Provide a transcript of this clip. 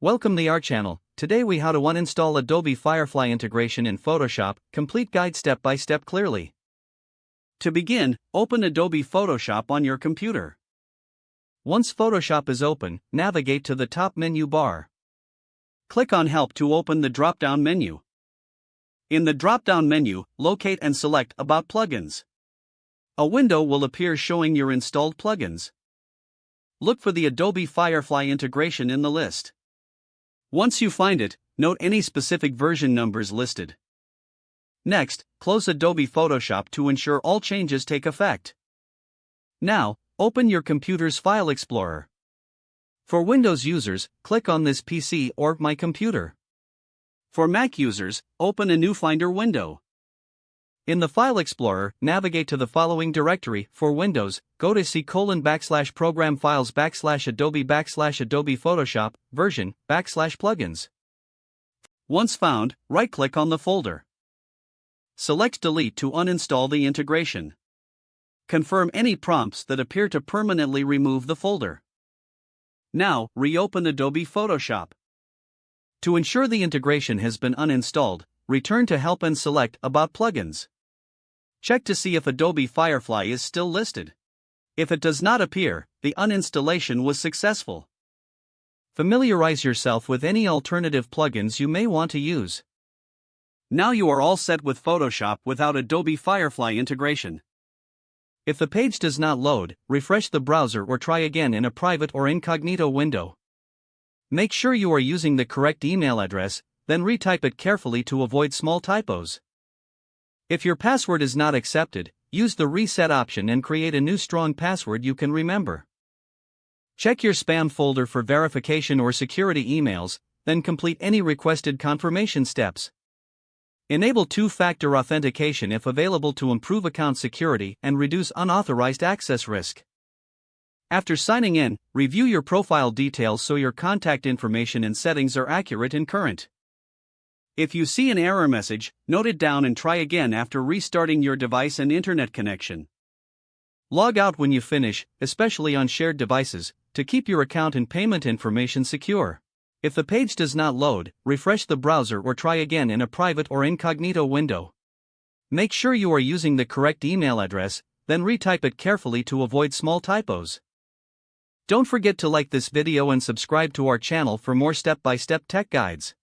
Welcome to our channel. Today we how to uninstall Adobe Firefly integration in Photoshop, complete guide step by step clearly. To begin, open Adobe Photoshop on your computer. Once Photoshop is open, navigate to the top menu bar. Click on Help to open the drop-down menu. In the drop-down menu, locate and select About Plugins. A window will appear showing your installed plugins. Look for the Adobe Firefly integration in the list. Once you find it, note any specific version numbers listed. Next, close Adobe Photoshop to ensure all changes take effect. Now, open your computer's File Explorer. For Windows users, click on this PC or My Computer. For Mac users, open a new Finder window. In the File Explorer, navigate to the following directory. For Windows, go to C:\program files /Adobe /Adobe Photoshop, version, /plugins. Once found, right-click on the folder. Select Delete to uninstall the integration. Confirm any prompts that appear to permanently remove the folder. Now, reopen Adobe Photoshop. To ensure the integration has been uninstalled, return to Help and select About Plugins. Check to see if Adobe Firefly is still listed. If it does not appear, the uninstallation was successful. Familiarize yourself with any alternative plugins you may want to use. Now you are all set with Photoshop without Adobe Firefly integration. If the page does not load, refresh the browser or try again in a private or incognito window. Make sure you are using the correct email address, then retype it carefully to avoid small typos. If your password is not accepted, use the reset option and create a new strong password you can remember. Check your spam folder for verification or security emails, then complete any requested confirmation steps. Enable two-factor authentication if available to improve account security and reduce unauthorized access risk. After signing in, review your profile details so your contact information and settings are accurate and current. If you see an error message, note it down and try again after restarting your device and internet connection. Log out when you finish, especially on shared devices, to keep your account and payment information secure. If the page does not load, refresh the browser or try again in a private or incognito window. Make sure you are using the correct email address, then retype it carefully to avoid small typos. Don't forget to like this video and subscribe to our channel for more step-by-step tech guides.